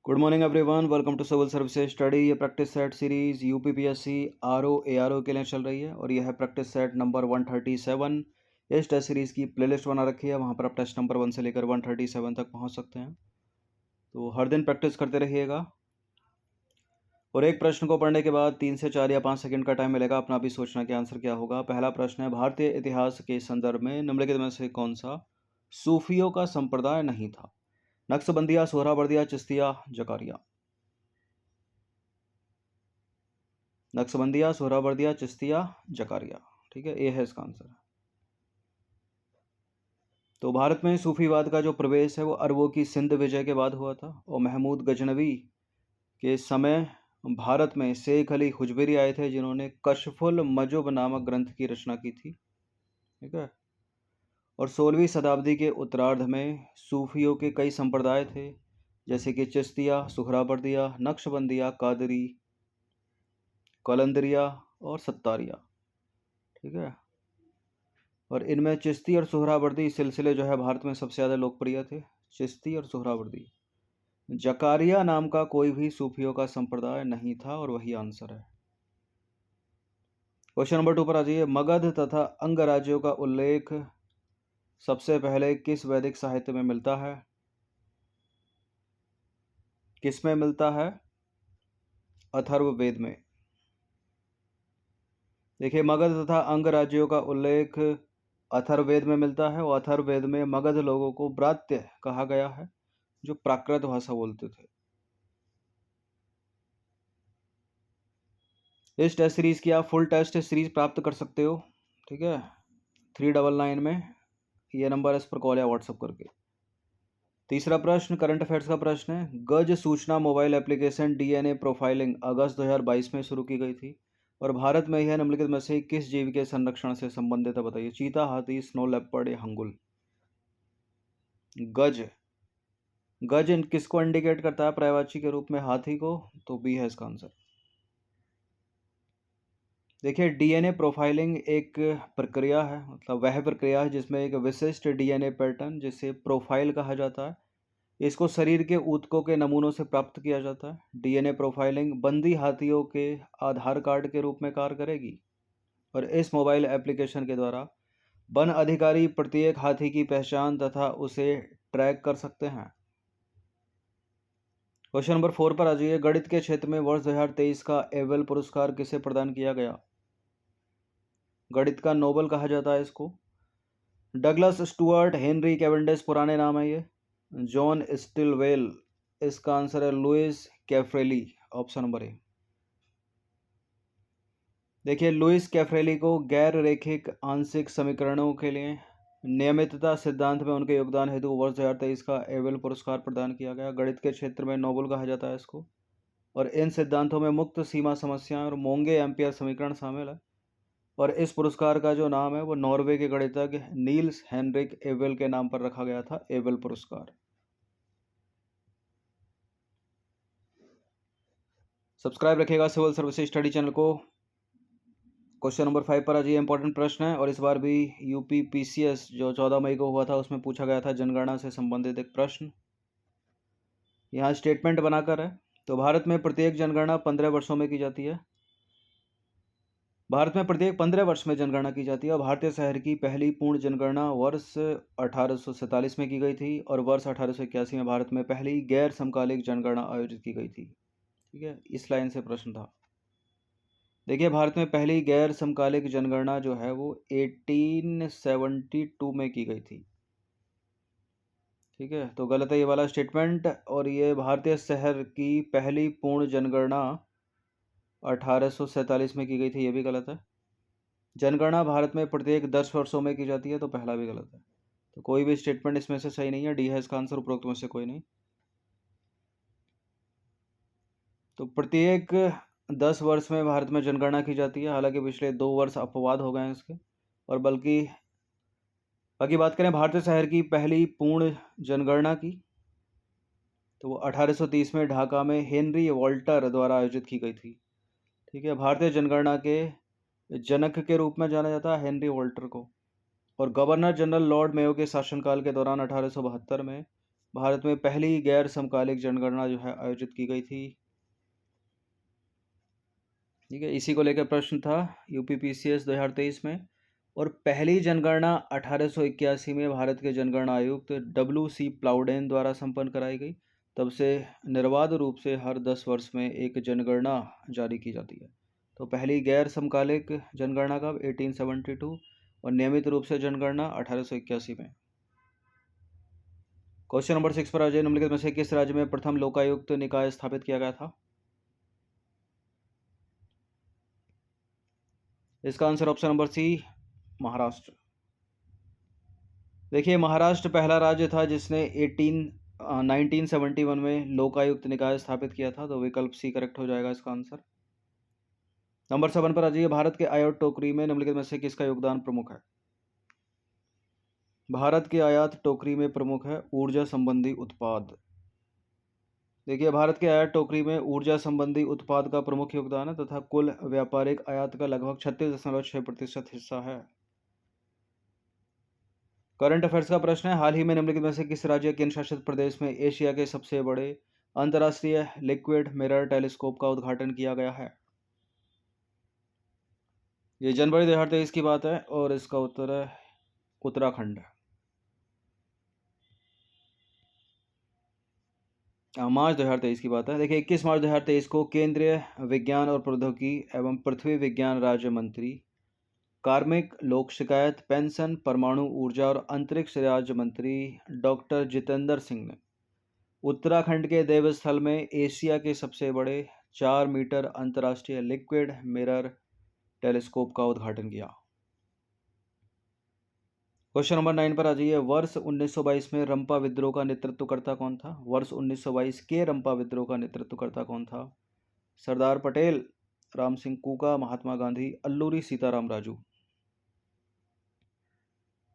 Good morning everyone, welcome to civil services study. ये practice set series UPPSC RO ARO के लिए चल रही है और यह है प्रैक्टिस सेट नंबर 137। इस टेस्ट सीरीज की प्लेलिस्ट बना रखी है, वहाँ पर आप टेस्ट नंबर 1 से लेकर 137 तक पहुँच सकते हैं। तो हर दिन प्रैक्टिस करते रहिएगा और एक प्रश्न को पढ़ने के बाद 3 से 4 या 5 सेकंड का टाइम मिलेगा अपना भी सोचना कि आंसर क्या होगा। पहला प्रश्न है, भारतीय इतिहास के संदर्भ में निम्नलिखित में से कौन सा सूफियों का संप्रदाय नहीं था? नक्शबंदिया, सोहरावर्दिया, चिश्तिया, जकारिया। नक्शबंदिया, सोहरावर्दिया, चिश्तिया, जकारिया। ठीक है, ए है इसका आंसर। तो भारत में सूफीवाद का जो प्रवेश है वो अरबों की सिंध विजय के बाद हुआ था और महमूद गजनवी के समय भारत में शेख अली हुजवेरी आए थे जिन्होंने कशफुल मजुब नामक ग्रंथ की रचना की थी। ठीक है, और 16वीं शताब्दी के उत्तरार्ध में सूफियों के कई संप्रदाय थे जैसे कि चिश्तिया, सुहरावर्दिया, नक्शबंदिया, कादरी, कलंदरिया और सत्तारिया। ठीक है, और इनमें चिश्ती और सोहरावर्दी सिलसिले जो है भारत में सबसे ज़्यादा लोकप्रिय थे, चिश्ती और सोहरावर्दी। जकारिया नाम का कोई भी सूफियों का संप्रदाय नहीं था और वही आंसर है। क्वेश्चन नंबर 2 पर आ जाइए। मगध तथा अंगराज्यों का उल्लेख सबसे पहले किस वैदिक साहित्य में मिलता है? किस में मिलता है? अथर्ववेद में। देखिए, मगध तथा अंगराज्यों का उल्लेख अथर्ववेद में मिलता है और अथर्ववेद में मगध लोगों को ब्रात्य कहा गया है जो प्राकृत भाषा बोलते थे। इस टेस्ट सीरीज की आप फुल टेस्ट सीरीज प्राप्त कर सकते हो। ठीक है, 399 में ये नंबर है, इस पर कॉल या व्हाट्सअप करके। तीसरा प्रश्न करंट अफेयर्स का प्रश्न है। गज सूचना मोबाइल एप्लीकेशन डीएनए प्रोफाइलिंग अगस्त 2022 में शुरू की गई थी और भारत में यह निम्नलिखित में से किस जीव के संरक्षण से संबंधित है? बताइए। चीता, हाथी, स्नो लेपर्ड या हंगुल? गज। गज किसको इंडिकेट करता है पर्यायवाची के रूप में? हाथी को, तो बी है इसका आंसर। देखिए, डीएनए प्रोफाइलिंग एक प्रक्रिया है, मतलब वह प्रक्रिया है जिसमें एक विशिष्ट डीएनए पैटर्न जिसे प्रोफाइल कहा जाता है, इसको शरीर के ऊतकों के नमूनों से प्राप्त किया जाता है। डीएनए प्रोफाइलिंग बंदी हाथियों के आधार कार्ड के रूप में कार्य करेगी और इस मोबाइल एप्लीकेशन के द्वारा वन अधिकारी प्रत्येक हाथी की पहचान तथा उसे ट्रैक कर सकते हैं। क्वेश्चन नंबर 4 पर आ जाइए। गणित के क्षेत्र में वर्ष 2023 का एबेल पुरस्कार किसे प्रदान किया गया? गणित का नोबेल कहा जाता है इसको। डगलस स्टुअर्ट, हेनरी कैवेंडिश पुराने नाम है ये। जॉन स्टिलवेल, इसका आंसर है लुइस कैफ्रेली, ऑप्शन नंबर ए। देखिए, लुइस कैफ्रेली को गैर रैखिक आंशिक समीकरणों के लिए नियमितता सिद्धांत में उनके योगदान हेतु वर्ष 2023 का एबेल पुरस्कार प्रदान किया गया। गणित के क्षेत्र में नोबेल कहा जाता है इसको और इन सिद्धांतों में मुक्त सीमा समस्याएं और मोंगे एम्पियर समीकरण शामिल है और इस पुरस्कार का जो नाम है वो नॉर्वे के गणितज्ञ नील्स हेनरिक एबेल के नाम पर रखा गया था, एबेल पुरस्कार। सब्सक्राइब रखिएगा सिविल सर्विसेज स्टडी चैनल को। क्वेश्चन नंबर 5 पर आज ये इंपॉर्टेंट प्रश्न है और इस बार भी यूपी पीसीएस जो 14 मई को हुआ था उसमें पूछा गया था जनगणना से संबंधित एक प्रश्न। यहाँ स्टेटमेंट बनाकर है। तो भारत में प्रत्येक जनगणना 15 वर्षों में की जाती है। भारत में प्रत्येक 15 वर्ष में जनगणना की जाती है और भारतीय शहर की पहली पूर्ण जनगणना वर्ष 1847 में की गई थी और वर्ष 1881 में भारत में पहली गैर समकालिक जनगणना आयोजित की गई थी। ठीक है, इस लाइन से प्रश्न था। देखिए, भारत में पहली गैर समकालिक जनगणना जो है वो 1872 में की गई थी। ठीक है, तो गलत है ये वाला स्टेटमेंट और ये भारतीय शहर की पहली पूर्ण जनगणना 1847 में की गई थी, ये भी गलत है। जनगणना भारत में प्रत्येक 10 वर्षों में की जाती है, तो पहला भी गलत है। तो कोई भी स्टेटमेंट इसमें से सही नहीं है, डी है इसका आंसर, उपरोक्त में से कोई नहीं। तो प्रत्येक 10 वर्ष में भारत में जनगणना की जाती है, हालांकि पिछले 2 वर्ष अपवाद हो गए हैं इसके। और बाकी बात करें भारतीय शहर की पहली पूर्ण जनगणना की, तो वो 1830 में ढाका में हेनरी वॉल्टर द्वारा आयोजित की गई थी। ठीक है, भारतीय जनगणना के जनक के रूप में जाना जाता है हेनरी वॉल्टर को और गवर्नर जनरल लॉर्ड मेयो के शासनकाल के दौरान 1872 में भारत में पहली गैर समकालिक जनगणना जो है आयोजित की गई थी? ठीक है, इसी को लेकर प्रश्न था यूपीपीसीएस 2023 में। और पहली जनगणना 1881 में भारत के जनगणना आयुक्त WC प्लाउडेन द्वारा संपन्न कराई गई। तब से निर्बाध रूप से हर 10 वर्ष में एक जनगणना जारी की जाती है। तो पहली गैर समकालिक जनगणना कब? 1872। और नियमित रूप से जनगणना 1881 में। क्वेश्चन नंबर 6 पर आ जाए, निम्नलिखित में से किस राज्य में प्रथम लोकायुक्त निकाय स्थापित किया गया था? इसका answer option number C, Maharashtra. देखिए, महाराष्ट्र पहला राज्य था जिसने 1971 में लोकायुक्त निकाय स्थापित किया था। तो विकल्प सी करेक्ट हो जाएगा इसका आंसर। नंबर 7 पर आ जाइए, भारत के आयात टोकरी में निम्नलिखित में से किसका योगदान प्रमुख है? भारत के आयात टोकरी में प्रमुख है ऊर्जा संबंधी उत्पाद। देखिए, भारत के आयात टोकरी में ऊर्जा संबंधी उत्पाद का प्रमुख योगदान है तथा कुल व्यापारिक आयात का लगभग 36.6% हिस्सा है। करंट अफेयर्स का प्रश्न है, हाल ही में निम्नलिखित में से किस राज्य केंद्र शासित प्रदेश में एशिया के सबसे बड़े अंतर्राष्ट्रीय लिक्विड मिरर टेलीस्कोप का उद्घाटन किया गया है? ये जनवरी 2023 की बात है और इसका उत्तर है उत्तराखंड। मार्च 2023 की बात है। देखिए, 21 मार्च 2023 को केंद्रीय विज्ञान और प्रौद्योगिकी एवं पृथ्वी विज्ञान राज्य मंत्री, कार्मिक, लोक शिकायत, पेंशन, परमाणु ऊर्जा और अंतरिक्ष राज्य मंत्री डॉक्टर जितेंद्र सिंह ने उत्तराखंड के देवस्थल में एशिया के सबसे बड़े 4 मीटर अंतर्राष्ट्रीय लिक्विड मिरर टेलीस्कोप का उद्घाटन किया। क्वेश्चन नंबर 9 पर आ जाइए, वर्ष 1922 में रंपा विद्रोह का नेतृत्वकर्ता कौन था? वर्ष 1922 के रंपा विद्रोह का नेतृत्वकर्ता कौन था? सरदार पटेल, राम सिंह कूका, महात्मा गांधी, अल्लूरी सीताराम राजू।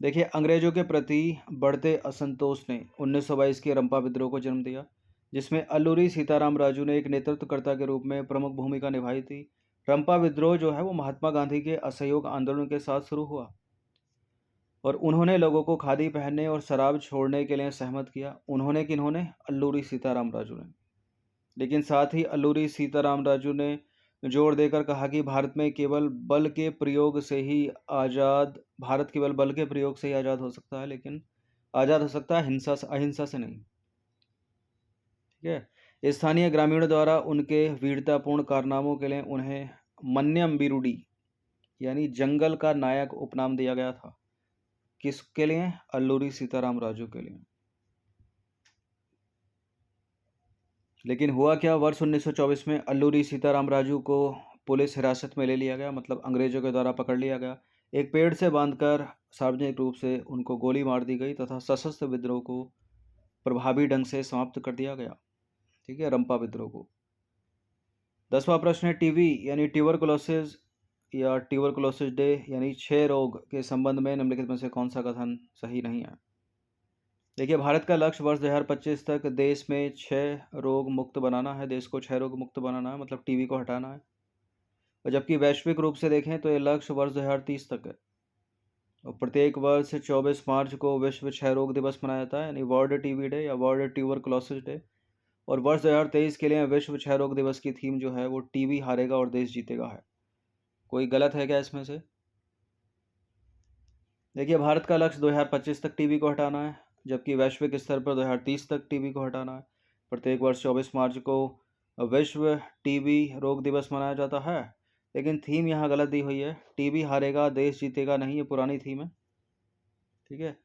देखिए, अंग्रेजों के प्रति बढ़ते असंतोष ने 1922 के रंपा विद्रोह को जन्म दिया, जिसमें अल्लूरी सीताराम राजू ने एक नेतृत्वकर्ता के रूप में प्रमुख भूमिका निभाई थी। रंपा विद्रोह जो है वो महात्मा गांधी के असहयोग आंदोलन के साथ शुरू हुआ और उन्होंने लोगों को खादी पहनने और शराब छोड़ने के लिए सहमत किया। उन्होंने किन्होंने? अल्लूरी सीताराम राजू ने। लेकिन साथ ही अल्लूरी सीताराम राजू ने जोर देकर कहा कि भारत केवल बल के प्रयोग से ही आज़ाद हो सकता है, लेकिन आज़ाद हो सकता है अहिंसा से नहीं। ठीक है, स्थानीय ग्रामीणों द्वारा उनके वीरतापूर्ण कारनामों के लिए उन्हें मन्यम बिरुडी यानी जंगल का नायक उपनाम दिया गया था। किसके लिए? अल्लूरी सीताराम राजू के लिए। लेकिन हुआ क्या, वर्ष 1924 में अल्लूरी सीताराम राजू को पुलिस हिरासत में ले लिया गया, मतलब अंग्रेजों के द्वारा पकड़ लिया गया। एक पेड़ से बांधकर सार्वजनिक रूप से उनको गोली मार दी गई तथा सशस्त्र विद्रोह को प्रभावी ढंग से समाप्त कर दिया गया। ठीक है, रंपा विद्रोह को। 10वां प्रश्न है, टीवी यानी ट्यूबरकुलोसिस या ट्यूबरकुलोसिस डे यानी क्षय रोग के संबंध में निम्नलिखित में से कौन सा कथन सही नहीं है? देखिए, भारत का लक्ष्य वर्ष 2025 तक देश में क्षय रोग मुक्त बनाना है। देश को क्षय रोग मुक्त बनाना है, मतलब टीबी को हटाना है। और जबकि वैश्विक रूप से देखें तो ये लक्ष्य वर्ष 2030 तक है। और प्रत्येक वर्ष 24 मार्च को विश्व क्षय रोग दिवस मनाया जाता है, यानी वर्ल्ड टीबी डे या वर्ल्ड ट्यूबरकुलोसिस डे। और वर्ष 2023 के लिए विश्व क्षय रोग दिवस की थीम जो है वो टीबी हारेगा और देश जीतेगा है। कोई गलत है क्या इसमें से? देखिए, भारत का लक्ष्य 2025 तक टीबी को हटाना है, जबकि वैश्विक स्तर पर 2030 तक टीबी को हटाना है। प्रत्येक वर्ष 24 मार्च को विश्व टीबी रोग दिवस मनाया जाता है, लेकिन थीम यहाँ गलत दी हुई है। टीबी हारेगा देश जीतेगा नहीं, ये पुरानी थीम है। ठीक है,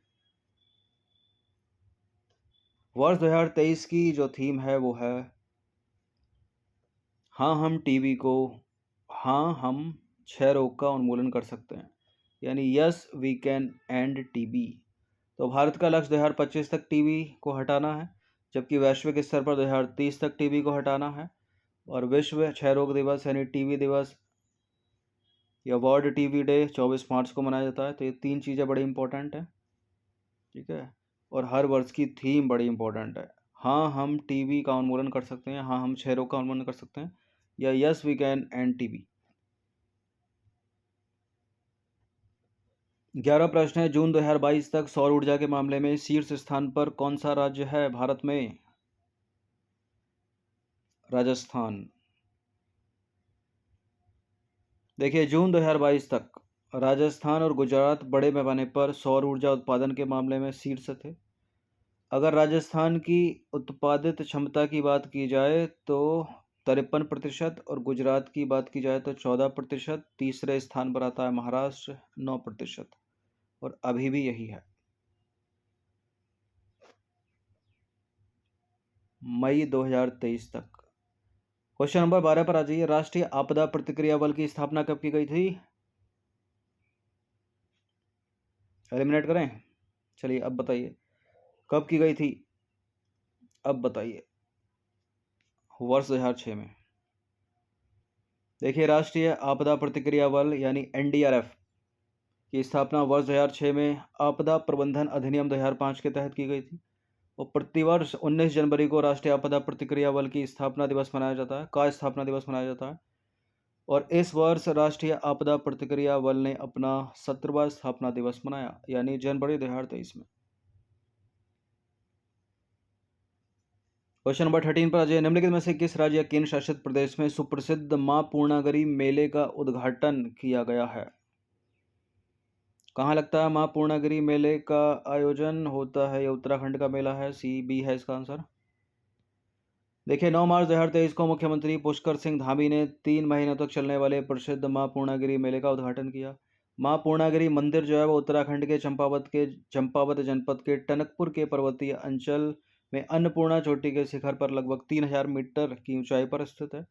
वर्ष 2023 की जो थीम है वो है हाँ हम क्षय रोग का उन्मूलन कर सकते हैं, यानी yes we can and TB. तो भारत का लक्ष्य 2025 तक टीबी को हटाना है, जबकि वैश्विक स्तर पर 2030 तक टीबी को हटाना है। और विश्व क्षय रोग दिवस यानी टीबी दिवस या वर्ल्ड टीबी डे 24 मार्च को मनाया जाता है। तो ये 3 चीज़ें बड़ी इंपॉर्टेंट है। ठीक है, और हर वर्ष की थीम बड़ी इंपॉर्टेंट है। हाँ, हम टीबी का उन्मूलन कर सकते हैं, हाँ हम क्षय रोग का उन्मूलन कर सकते हैं, या yes we can and TB. 11 प्रश्न है। जून 2022 तक सौर ऊर्जा के मामले में शीर्ष स्थान पर कौन सा राज्य है भारत में? राजस्थान। देखिए, जून 2022 तक राजस्थान और गुजरात बड़े पैमाने पर सौर ऊर्जा उत्पादन के मामले में शीर्ष थे। अगर राजस्थान की उत्पादित क्षमता की बात की जाए तो 53% और गुजरात की बात की जाए तो 14%। तीसरे स्थान पर आता है महाराष्ट्र 9%, और अभी भी यही है। मई 2023 तक। क्वेश्चन नंबर 12 पर आ जाइए। राष्ट्रीय आपदा प्रतिक्रिया बल की स्थापना कब की गई थी? एलिमिनेट करें? चलिए अब बताइए कब की गई थी। अब बताइए। वर्ष 2006 में। देखिए, राष्ट्रीय आपदा प्रतिक्रिया बल यानी एनडीआरएफ की स्थापना वर्ष 2006 में आपदा प्रबंधन अधिनियम 2005 के तहत की गई थी। और प्रतिवर्ष 19 जनवरी को राष्ट्रीय आपदा प्रतिक्रिया बल की स्थापना दिवस मनाया जाता है, का स्थापना दिवस मनाया जाता है। और इस वर्ष राष्ट्रीय आपदा प्रतिक्रिया बल ने अपना 17वां स्थापना दिवस मनाया, यानी जनवरी 2023 में। क्वेश्चन नंबर 13 पर आ जाइए। निम्नलिखित में से किस राज्य या केंद्र शासित प्रदेश में सुप्रसिद्ध मां पूर्णागिरि मेले का उद्घाटन किया गया है? कहाँ लगता है मां पूर्णागिरि मेले का आयोजन होता है? ये उत्तराखंड का मेला है। सी बी है इसका आंसर। देखिए, 9 मार्च 2023 को मुख्यमंत्री पुष्कर सिंह धामी ने 3 महीनों तक चलने वाले प्रसिद्ध मां पूर्णागिरि मेले का उद्घाटन किया। मां पूर्णागिरि मंदिर जो है वो उत्तराखंड के चंपावत जनपद के टनकपुर के पर्वतीय अंचल में अन्नपूर्णा चोटी के शिखर पर लगभग 3000 मीटर की ऊंचाई पर स्थित है।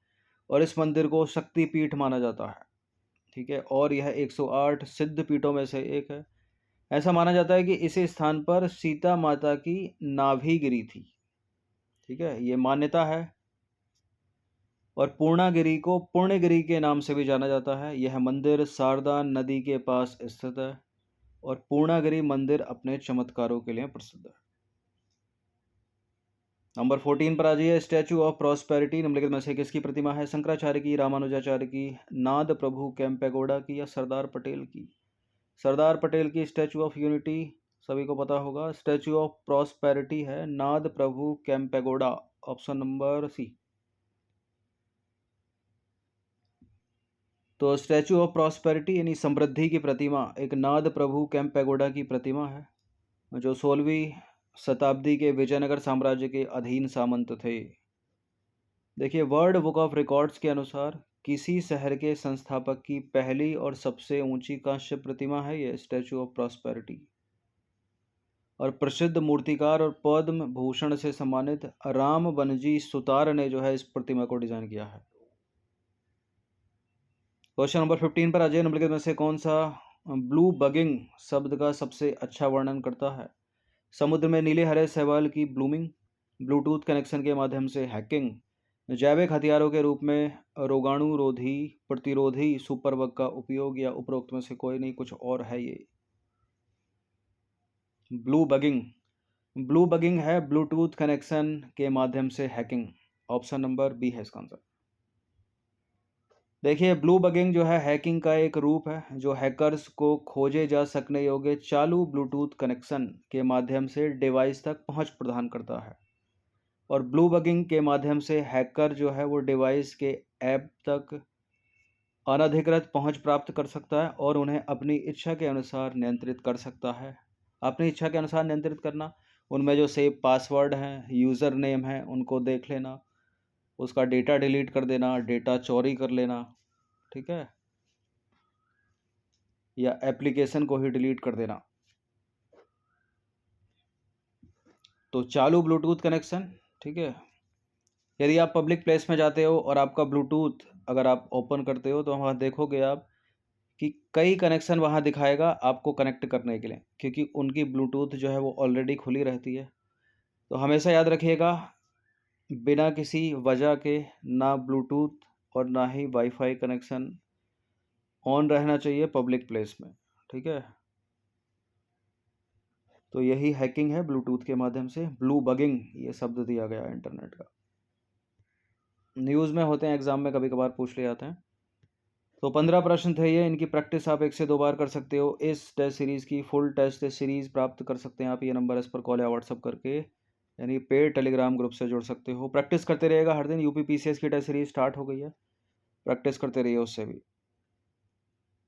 और इस मंदिर को शक्तिपीठ माना जाता है। ठीक है, और यह 108 सिद्ध पीठों में से एक है। ऐसा माना जाता है कि इसी स्थान पर सीता माता की नाभि गिरी थी। ठीक है, ये मान्यता है। और पूर्णागिरि को पुण्यगिरि के नाम से भी जाना जाता है। यह मंदिर शारदा नदी के पास स्थित है। और पूर्णागिरि मंदिर अपने चमत्कारों के लिए प्रसिद्ध है। नंबर 14 पर आ जाइए। स्टैचू ऑफ प्रॉस्पेरिटी निम्नलिखित में से किसकी प्रतिमा है? शंकराचार्य की, रामानुजाचार्य की, नाद प्रभु केम्पेगौड़ा की, या सरदार पटेल की? सरदार पटेल की स्टैचू ऑफ यूनिटी सभी को पता होगा। स्टैचू ऑफ प्रॉस्पेरिटी है नाद प्रभु केम्पेगौड़ा, ऑप्शन नंबर सी। तो स्टैचू ऑफ प्रॉस्पेरिटी यानी समृद्धि की प्रतिमा एक नाद प्रभु केम्पेगौड़ा की प्रतिमा है, जो 16वीं शताब्दी के विजयनगर साम्राज्य के अधीन सामंत थे। देखिए, वर्ल्ड बुक ऑफ रिकॉर्ड्स के अनुसार किसी शहर के संस्थापक की पहली और सबसे ऊंची कांस्य प्रतिमा है ये स्टैचू ऑफ प्रॉस्पेरिटी। और प्रसिद्ध मूर्तिकार और पद्म भूषण से सम्मानित राम बनजी सुतार ने जो है इस प्रतिमा को डिजाइन किया है। क्वेश्चन नंबर 15 पर अजय निम्नलिखित में से कौन सा ब्लू बगिंग शब्द का सबसे अच्छा वर्णन करता है? समुद्र में नीले हरे शैवाल की ब्लूमिंग, ब्लूटूथ कनेक्शन के माध्यम से हैकिंग, जैविक हथियारों के रूप में रोगाणुरोधी प्रतिरोधी सुपरबग का उपयोग, या उपरोक्त में से कोई नहीं कुछ और है ये। ब्लू बगिंग है ब्लूटूथ कनेक्शन के माध्यम से हैकिंग, ऑप्शन नंबर बी है इसका आंसर। देखिए, ब्लू बगिंग जो है हैकिंग का एक रूप है जो हैकर्स को खोजे जा सकने योग्य चालू ब्लूटूथ कनेक्शन के माध्यम से डिवाइस तक पहुंच प्रदान करता है। और ब्लू बगिंग के माध्यम से हैकर जो है वो डिवाइस के ऐप तक अनधिकृत पहुंच प्राप्त कर सकता है और उन्हें अपनी इच्छा के अनुसार नियंत्रित कर सकता है। अपनी इच्छा के अनुसार नियंत्रित करना, उनमें जो सेव पासवर्ड हैं, यूज़र नेम है, उनको देख लेना, उसका डेटा डिलीट कर देना, डेटा चोरी कर लेना, ठीक है, या एप्लीकेशन को ही डिलीट कर देना। तो चालू ब्लूटूथ कनेक्शन, ठीक है, यदि आप पब्लिक प्लेस में जाते हो और आपका ब्लूटूथ अगर आप ओपन करते हो तो वहाँ देखोगे आप कि कई कनेक्शन वहाँ दिखाएगा आपको कनेक्ट करने के लिए, क्योंकि उनकी ब्लूटूथ जो है वो ऑलरेडी खुली रहती है। तो हमेशा याद रखिएगा, बिना किसी वजह के ना ब्लूटूथ और ना ही वाईफाई कनेक्शन ऑन रहना चाहिए पब्लिक प्लेस में, ठीक है। तो यही हैकिंग है ब्लूटूथ के माध्यम से। ब्लू बगिंग ये शब्द दिया गया इंटरनेट का। न्यूज़ में होते हैं, एग्जाम में कभी कभार पूछ ले जाते हैं। तो 15 प्रश्न थे ये, इनकी प्रैक्टिस आप 1 से 2 बार कर सकते हो। इस टेस्ट सीरीज़ की फुल टेस्ट सीरीज़ प्राप्त कर सकते हैं आप, ये नंबर इस पर कॉल या व्हाट्सअप करके, यानी पेड टेलीग्राम ग्रुप से जुड़ सकते हो। प्रैक्टिस करते रहिएगा हर दिन, यूपी पीसीएस की टेस्ट सीरीज़ स्टार्ट हो गई है, प्रैक्टिस करते रहिए उससे भी।